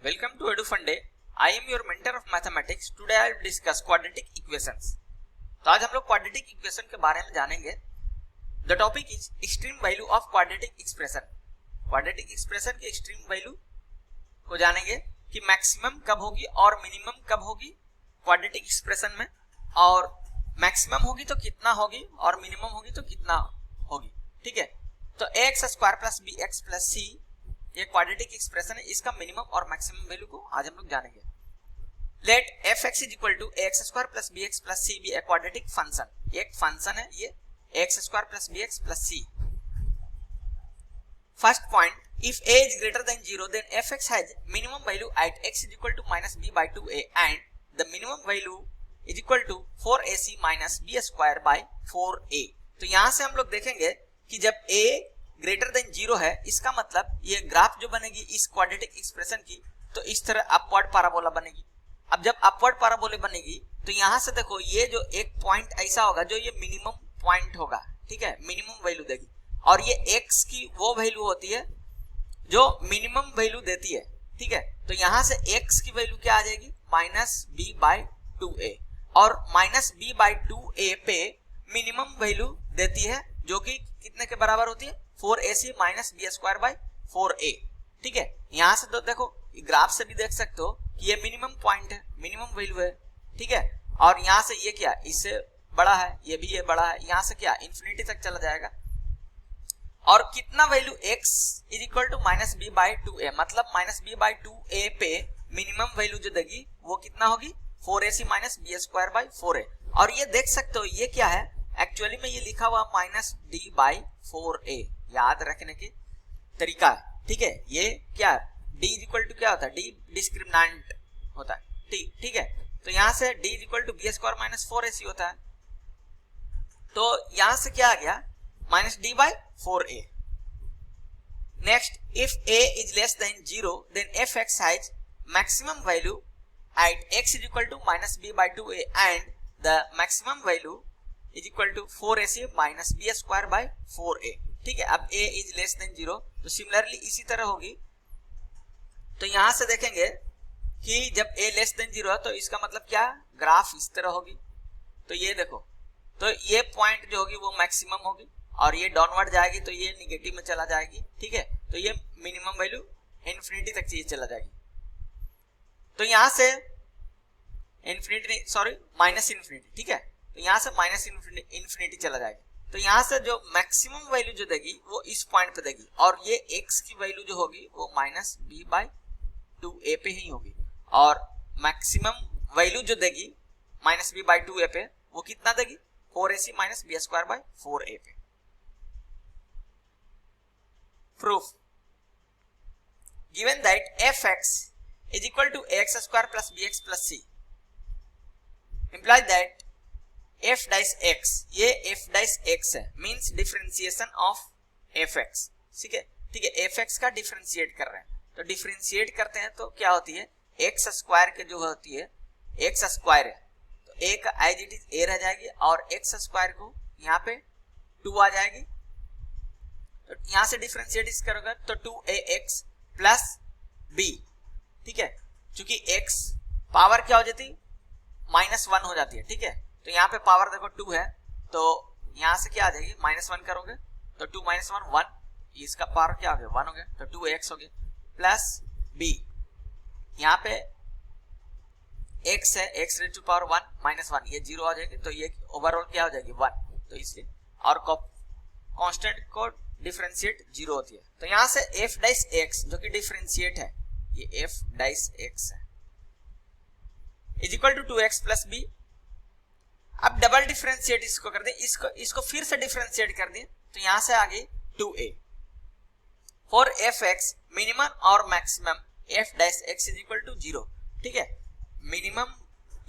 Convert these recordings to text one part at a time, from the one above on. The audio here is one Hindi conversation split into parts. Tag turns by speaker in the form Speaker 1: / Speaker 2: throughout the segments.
Speaker 1: Welcome to EduFunday. I am your mentor of mathematics. Today I will discuss quadratic equations. तो आज हम लोग quadratic equation के बारे में जानेंगे. The topic is extreme value of quadratic expression. Quadratic expression के extreme value को जानेंगे कि मैक्सिमम कब होगी और मिनिमम कब होगी quadratic expression में, और मैक्सिमम होगी तो कितना होगी और मिनिमम होगी तो कितना होगी. ठीक है, तो ax square plus b x plus c ये क्वाड्रेटिक एक्सप्रेशन है, इसका मिनिमम और मैक्सिमम वैल्यू को आज हम लोग जानेंगे. Let f x is equal to x square plus b x plus c be a quadratic function. एक फंक्शन है ये x square plus b x plus c. First point, if a is greater than 0 then fx has minimum value at x is equal to minus b by 2a and the minimum value is equal to 4ac minus b square by 4a. तो यहां से हम लोग देखेंगे कि जब a ग्रेटर देन 0 है, इसका मतलब ये ग्राफ जो बनेगी इस क्वाड्रेटिक एक्सप्रेशन की, तो इस तरह अपवर्ड पैराबोला बनेगी. अब जब अपवर्ड पैराबोला बनेगी तो यहां से देखो ये जो एक पॉइंट ऐसा होगा जो ये मिनिमम पॉइंट होगा. ठीक है, मिनिमम वैल्यू देगी, और ये x की वो वैल्यू होती है जो मिनिमम वैल्यू देती है. ठीक है, तो यहां से x की वैल्यू क्या आ जाएगी, माइनस बी बाई 2a, और माइनस बी बाई 2a पे मिनिमम वैल्यू देती है जो कि कितने के बराबर होती है, 4ac minus b square by 4a. ठीक है, यहां से तो देखो ग्राफ से भी देख सकते हो कि ये मिनिमम पॉइंट है, मिनिमम वैल्यू है. ठीक है, और यहां से ये क्या, इससे बड़ा है, ये भी ये बड़ा है, यहां से क्या इंफिनिटी तक चला जाएगा. और कितना value x is equal to minus b by 2a, मतलब माइनस बी बाई 2a पे मिनिमम वैल्यू जो देगी वो कितना होगी, 4ac minus b square by 4a. और ये देख सकते हो ये क्या है, एक्चुअली में ये लिखा हुआ माइनस डी बाई 4a, याद रखने की तरीका है. ठीक है, ये क्या d इज इक्वल टू क्या होता है, d डिस्क्रिमिनेंट होता है. ठीक है, तो यहां से d is equal to b square minus 4ac होता है. तो यहां से क्या आ गया, minus D by 4a. Next, if a is less than 0 then fx has maximum value at x is equal to minus b by 2a and the maximum value is equal to 4ac minus b square by 4a. ठीक है, अब a इज लेस देन 0, तो सिमिलरली इसी तरह होगी. तो यहां से देखेंगे कि जब a लेस देन 0 है तो इसका मतलब क्या, ग्राफ इस तरह होगी. तो ये देखो, तो ये पॉइंट जो होगी वो मैक्सिमम होगी, और ये डाउनवर्ड जाएगी तो ये निगेटिव में चला जाएगी. ठीक है, तो ये मिनिमम वैल्यू इन्फिनिटी तक चीज चला जाएगी. तो यहां से इन्फिनिटी, सॉरी माइनस इन्फिनिटी. ठीक है, तो यहां से माइनस इन्फिनिटी चला जाएगा. तो यहां से जो मैक्सिमम वैल्यू जो देगी वो इस पॉइंट पे देगी, और ये x की वैल्यू जो होगी वो माइनस b बाई 2a पे ही होगी, और मैक्सिमम वैल्यू जो देगी माइनस b बाई 2a पे वो कितना देगी, 4ac minus b square by 4a पे. Proof, given that fx is equal to x square plus bx plus c imply that f dash x, ये f dash x है, मीन्स डिफरेंशिएशन ऑफ fx. ठीक है, ठीक है, fx का डिफरेंशिएट कर रहे हैं, तो डिफरेंशिएट करते हैं तो क्या होती है, x स्क्वायर के जो होती है, x स्क्वायर है तो a का एज इट इज a रह जाएगी, और x स्क्वायर को यहाँ पे 2 आ जाएगी. तो यहाँ से डिफरेंशिएट इस करोगे तो 2ax प्लस b. ठीक है, क्योंकि x पावर क्या हो जाती, -1 हो जाती है. ठीक है, तो यहाँ पे पावर देखो 2 है, तो यहाँ से क्या आ जाएगी, -1 करोगे तो 2 माइनस 1 1, इसका पावर क्या हो गया, 1 हो गया, तो 2x हो गया प्लस b. यहाँ पे x है, x raise to power 1 minus 1, ये 0 आ जाएगी, तो ये ओवरऑल क्या हो जाएगी 1. तो इसलिए, और कांस्टेंट को डिफरेंशिएट 0 होती है. तो यहाँ से f डैश x जो कि डिफरेंशिएट है, ये f डैश x है, is equal to 2x plus b. अब डबल डिफरेंशिएट इसको कर दें, इसको फिर से डिफरेंशिएट कर दें, तो यहां से आ गई 2a. फॉर fx मिनिमम और maximum f dash x is equal to 0. ठीक है, मिनिमम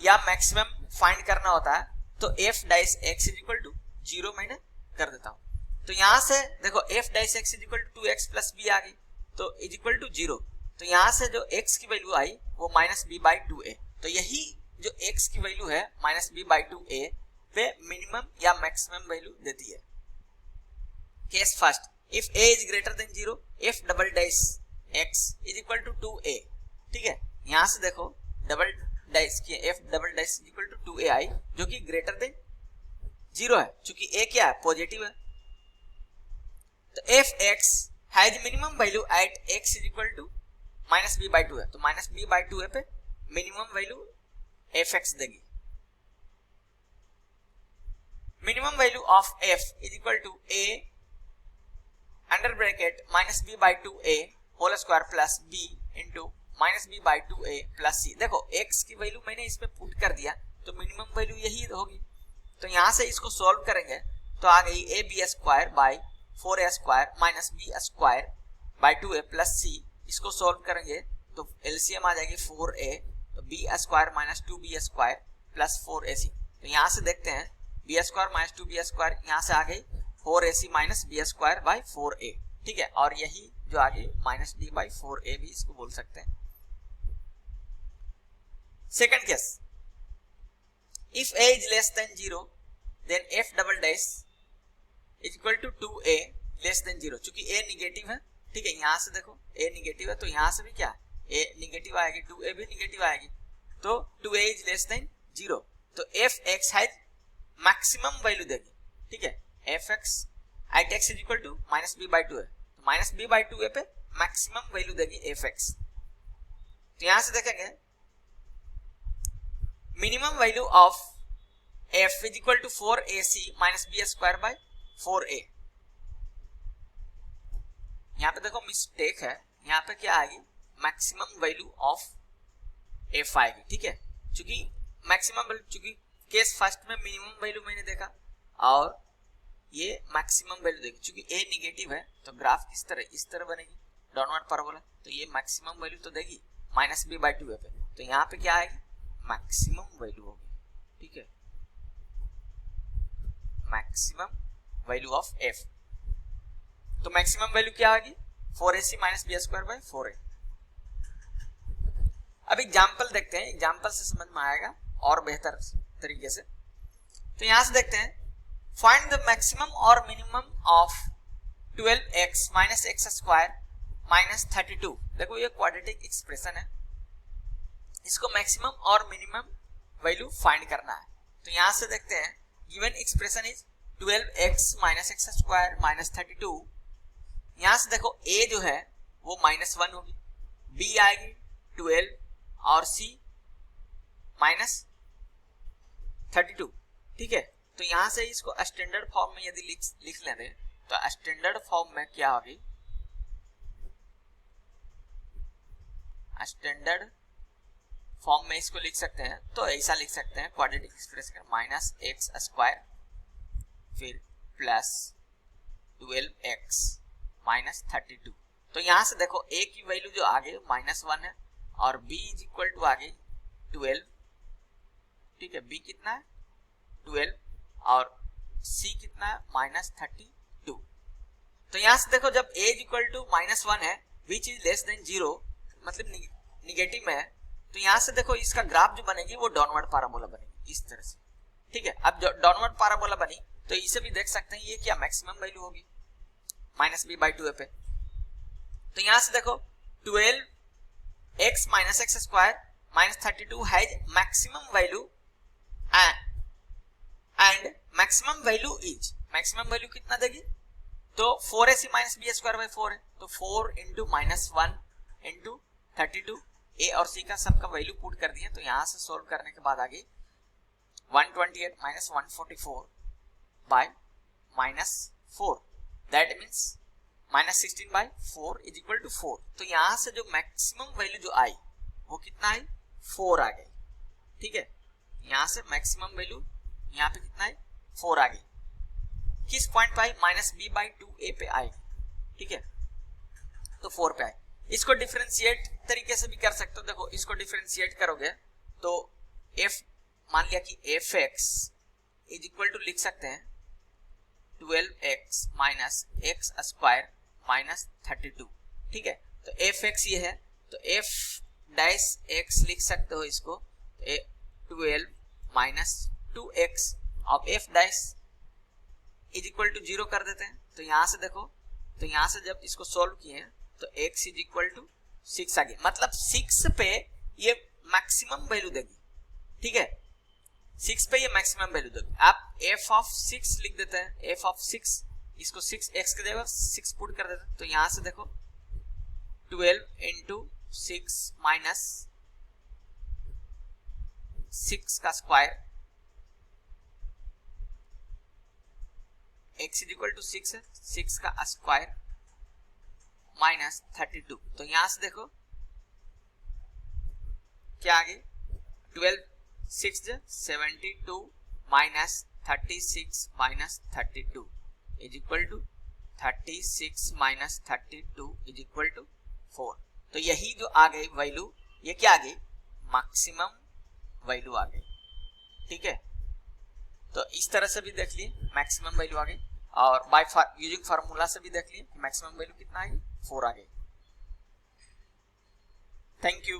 Speaker 1: या मैक्सिमम फाइंड करना होता है, तो f dash x is equal to 0 मैंने कर देता हूं. तो यहां से देखो f dash x is equal to 2x plus b आ गई, तो इज इक्वल टू 0. तो यहां से जो x की वैल्यू आई वो माइनस b बाई 2a. तो यही जो x की वैल्यू है माइनस b बाई 2a पे मिनिमम या मैक्सिमम वैल्यू देती है. Case first, if a is greater than 0 f double dash x is equal to 2a. ठीक है, यहां से देखो डबल डाइस की f double dash equal to 2ai जो कि ग्रेटर देन 0 है, चूंकि a क्या है पॉजिटिव है। तो fx has minimum value at x is equal to minus b by 2 है, तो माइनस b बाई 2 पे मिनिमम वैल्यू fx देगी। Minimum value of f is equal to a under bracket minus b by 2a whole square plus b into minus b by 2a plus c। देखो x की वैल्यू मैंने इसमें पुट कर दिया तो मिनिमम वैल्यू यही होगी। तो यहां से इसको सॉल्व करेंगे तो आ गई a b square by 4a square minus b square by 2a plus c। इसको सॉल्व करेंगे तो एलसीएम आ जाएगी 4a, तो b square minus 2b square plus 4ac। तो यहां से देखते हैं b square minus 2b square यहां से आ गई 4ac minus b square by 4a, ठीक है। और यही जो आगे माइनस d बाई 4a भी इसको बोल सकते हैं। Second case, if a is less than 0 then f double dash is equal to 2a less than 0। चूंकि a निगेटिव है, ठीक है, यहां से देखो a निगेटिव है तो यहां से भी क्या a निगेटिव आएगी, 2a भी निगेटिव आएगी, तो 2a is less than 0। तो fx हैज मैक्सिमम वैल्यू देगी, ठीक है। fx at x is equal to minus b by 2 है, तो माइनस b बाई 2 पे मैक्सिमम वैल्यू देगी fx। तो यहां से देखेंगे minimum value of f is equal to 4ac minus b square by 4a। यहां पे देखो मिस्टेक है, यहां पे क्या आएगी मैक्सिमम वैल्यू ऑफ f आएगी, ठीक है। चूंकि मैक्सिमम वैल्यू, चूंकि केस फर्स्ट में मिनिमम वैल्यू मैंने देखा और ये मैक्सिमम वैल्यू देखी, चूंकि a निगेटिव है तो ग्राफ किस तरह इस तरह बनेगी डाउनवर्ड पैराबोला, तो ये मैक्सिमम वैल्यू तो देगी माइनस b बाई 2 पे। तो यहाँ पे क्या आएगी मैक्सिमम वैल्यू होगी, ठीक है, मैक्सिमम वैल्यू ऑफ f। तो मैक्सिमम वैल्यू क्या आएगी 4ac minus b square by 4a। अब एग्जांपल देखते हैं, एग्जांपल से समझ में आएगा और बेहतर तरीके से। तो यहां से देखते हैं फाइंड द मैक्सिमम और minimum of 12x minus x square minus 32। देखो ये क्वाड्रेटिक एक्सप्रेशन है, इसको मैक्सिमम और मिनिमम वैल्यू फाइंड करना है। तो यहां से देखते हैं given expression is 12x minus x square minus 32। यहां से देखो a जो है वो -1 होगी, b आएगी 12 और c माइनस 32, ठीक है। तो यहां से इसको स्टैंडर्ड फॉर्म में यदि लिख लेते तो स्टैंडर्ड फॉर्म में क्या होगी, स्टैंडर्ड फॉर्म में इसको लिख सकते हैं तो ऐसा लिख सकते हैं quadratic expression minus x square फिर प्लस 12x माइनस 32। तो यहां से देखो a की वैल्यू जो आ गई -1 है और b इज इक्वल टू आ गई 12, ठीक है, b कितना है 12 और c कितना है -32। तो यहां से देखो जब a इज इक्वल टू -1 है विच इज लेस देन 0 मतलब निगेटिव में है, तो यहां से देखो इसका ग्राफ जो बनेगी वो डाउनवर्ड पैराबोला बनेगी इस तरह से, ठीक है। अब जो डाउनवर्ड पैराबोला बनी तो इसे भी देख सकते हैं ये क्या मैक्सिमम वैल्यू होगी माइनस b बाई 2 पे। तो यहां से देखो 12x minus x square minus 32 has maximum value and maximum value is, maximum value कितना देगी तो 4ac minus b square by 4 है, तो 4 इंटू -1 इंटू 32 a और c का सबका वैल्यू पुट कर दिए। तो यहां से सोल्व करने के बाद आगे 128 minus 144 by -4 that means -16 by 4 is equal to 4। तो यहां से जो मैक्सिमम वैल्यू जो आई वो कितना आई 4 आ गई, ठीक है। यहां से मैक्सिमम वैल्यू यहां पे कितना है 4 आ गई, किस पॉइंट पे आई -b बाई 2a पे आई, ठीक है, तो 4 पे आई। इसको डिफरेंशिएट तरीके से भी कर सकते हो, देखो इसको डिफरेंशिएट करोगे तो f मान लिया कि fx इज इक्वल टू लिख सकते हैं 12x minus x square minus 32, ठीक है। तो fx ये है तो f डैश x लिख सकते हो इसको 12 माइनस 2x और f dash is equal to 0 कर देते हैं। तो यहां से देखो, तो यहां से जब इसको सोल्व किए तो x इज इक्वल टू 6 आ गया, मतलब 6 पे ये मैक्सिमम वैल्यू देगी, ठीक है। 6 पे ये मैक्सिमम वैल्यू देगी। आप f ऑफ 6 लिख देते हैं, f ऑफ 6, इसको 6x के जगह 6 पुट कर देते हैं, तो यहां से देखो 12 इंटू 6 माइनस 6 का square, x is equal to 6 है, 6 का स्क्वायर माइनस 32। तो यहां से देखो क्या आ गई, 12 6 72 minus 36 minus 32 is equal to 36 minus 32 is equal to 4। तो यही जो आ गई वैल्यू, ये क्या आ गई, मैक्सिमम वैल्यू आ गई, ठीक है। तो इस तरह से भी देख लिए मैक्सिमम वैल्यू आ गई, और बाय यूजिंग फार्मूला से भी देख लिए मैक्सिमम वैल्यू कितना आ गई, 4 आ गई। Thank you.